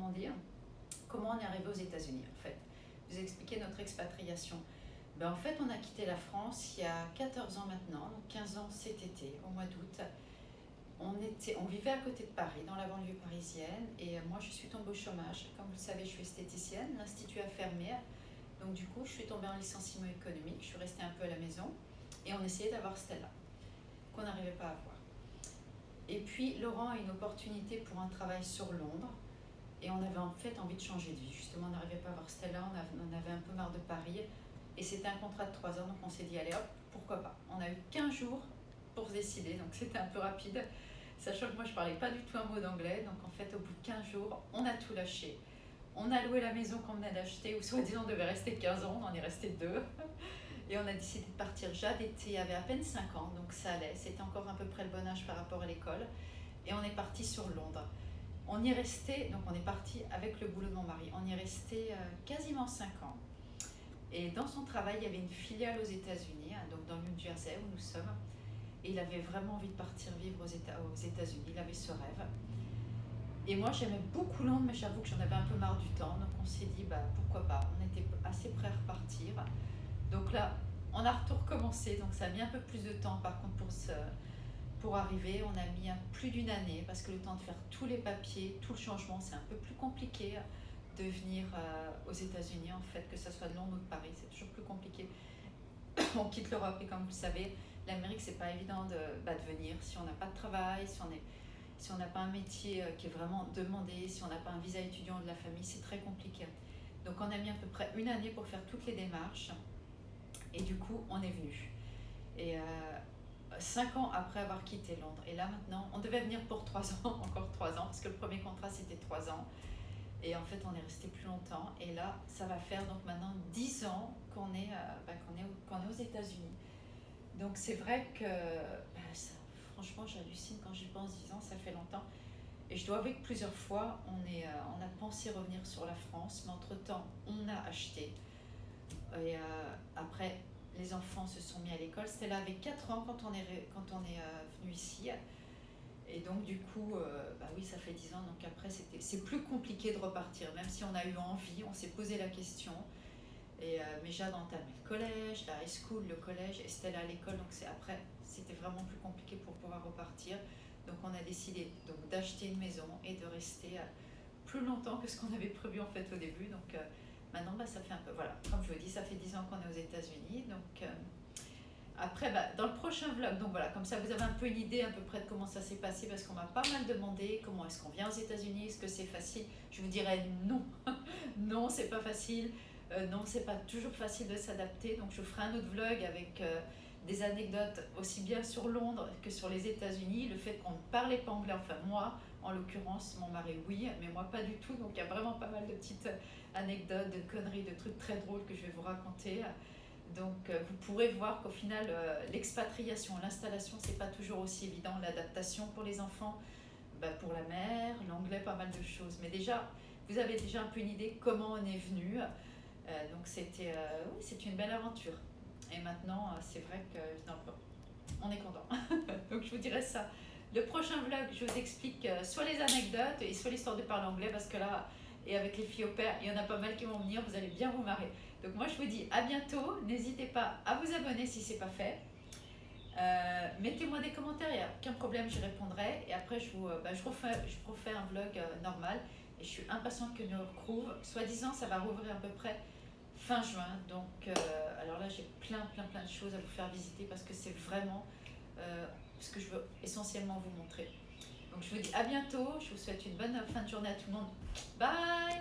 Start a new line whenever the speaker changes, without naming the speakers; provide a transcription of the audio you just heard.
comment dire, comment on est arrivé aux États-Unis en fait. Vous expliquer notre expatriation. En fait, on a quitté la France il y a 14 ans maintenant, donc 15 ans cet été, au mois d'août. On vivait à côté de Paris, dans la banlieue parisienne, et moi je suis tombée au chômage. Comme vous le savez, je suis esthéticienne, l'institut a fermé, donc du coup je suis tombée en licenciement économique, je suis restée un peu à la maison, et on essayait d'avoir Stella, qu'on n'arrivait pas à avoir. Et puis Laurent a une opportunité pour un travail sur Londres, et on avait en fait envie de changer de vie. Justement, on n'arrivait pas à avoir Stella, on avait un peu marre de Paris, et c'était un contrat de 3 ans, donc on s'est dit allez hop, pourquoi pas. On a eu 15 jours pour se décider, donc c'était un peu rapide, sachant que moi je parlais pas du tout un mot d'anglais, donc en fait au bout de 15 jours, on a tout lâché. On a loué la maison qu'on venait d'acheter, où soi-disant on devait rester 15 ans, on en est resté 2. Et on a décidé de partir. Jade avait à peine 5 ans, donc ça allait, c'était encore à peu près le bon âge par rapport à l'école. Et on est parti sur Londres. On y est resté, donc on est parti avec le boulot de mon mari, on y est resté quasiment 5 ans. Et dans son travail, il y avait une filiale aux États-Unis, donc dans le New Jersey où nous sommes. Et il avait vraiment envie de partir vivre aux États-Unis, il avait ce rêve. Et moi, j'aimais beaucoup Londres, mais j'avoue que j'en avais un peu marre du temps. Donc on s'est dit, pourquoi pas. On était assez prêts à repartir. Donc là, on a tout recommencé. Donc ça a mis un peu plus de temps, par contre, pour arriver. On a mis plus d'une année, parce que le temps de faire tous les papiers, tout le changement, c'est un peu plus compliqué de venir aux États-Unis, en fait, que ce soit de Londres ou de Paris. C'est toujours plus compliqué. On quitte l'Europe et comme vous le savez, l'Amérique, c'est pas évident de venir si on n'a pas de travail, si on n'a pas un métier qui est vraiment demandé, si on n'a pas un visa étudiant de la famille, c'est très compliqué. Donc on a mis à peu près une année pour faire toutes les démarches et du coup on est venu. Et 5 ans après avoir quitté Londres. Et là maintenant, on devait venir pour 3 ans, encore 3 ans, parce que le premier contrat c'était 3 ans. Et en fait, on est resté plus longtemps. Et là, ça va faire donc maintenant 10 ans qu'on est aux États-Unis. Donc c'est vrai que franchement, j'hallucine quand j'y pense. 10 ans, ça fait longtemps. Et je dois avouer que plusieurs fois, on a pensé revenir sur la France, mais entre-temps, on a acheté. Et après, les enfants se sont mis à l'école. Stella avait 4 ans quand on est venu ici. Et donc du coup, oui, ça fait 10 ans, donc après c'est plus compliqué de repartir, même si on a eu envie, on s'est posé la question. Et mais Jade entamé le collège, la high school, le collège, et Stella à l'école, donc c'était vraiment plus compliqué pour pouvoir repartir. Donc on a décidé donc d'acheter une maison et de rester plus longtemps que ce qu'on avait prévu en fait au début. Donc maintenant, ça fait un peu, voilà, comme je vous dis, ça fait 10 ans qu'on est aux États-Unis, donc... Après, dans le prochain vlog, donc voilà, comme ça vous avez un peu une idée à peu près de comment ça s'est passé, parce qu'on m'a pas mal demandé comment est-ce qu'on vient aux États-Unis, est-ce que c'est facile. Je vous dirais non, non, c'est pas facile, non, c'est pas toujours facile de s'adapter. Donc je ferai un autre vlog avec des anecdotes aussi bien sur Londres que sur les États-Unis. Le fait qu'on ne parlait pas anglais, enfin moi en l'occurrence, mon mari oui, mais moi pas du tout. Donc il y a vraiment pas mal de petites anecdotes, de conneries, de trucs très drôles que je vais vous raconter. Donc vous pourrez voir qu'au final, l'expatriation, l'installation, c'est pas toujours aussi évident. L'adaptation pour les enfants, pour la mère, l'anglais, pas mal de choses. Mais déjà, vous avez déjà un peu une idée comment on est venu. Donc oui, c'est une belle aventure. Et maintenant, c'est vrai que on est content. Donc je vous dirai ça. Le prochain vlog, je vous explique soit les anecdotes et soit l'histoire de parler anglais, parce que là, et avec les filles au père, il y en a pas mal qui vont venir, vous allez bien vous marrer. Donc moi je vous dis à bientôt, n'hésitez pas à vous abonner si ce n'est pas fait. Mettez-moi des commentaires, il n'y a aucun problème, j'y répondrai. Et après je refais un vlog normal. Et je suis impatiente que nous retrouve. Soi-disant, ça va rouvrir à peu près fin juin. Donc alors là, j'ai plein de choses à vous faire visiter, parce que c'est vraiment ce que je veux essentiellement vous montrer. Donc je vous dis à bientôt, je vous souhaite une bonne fin de journée à tout le monde. Bye!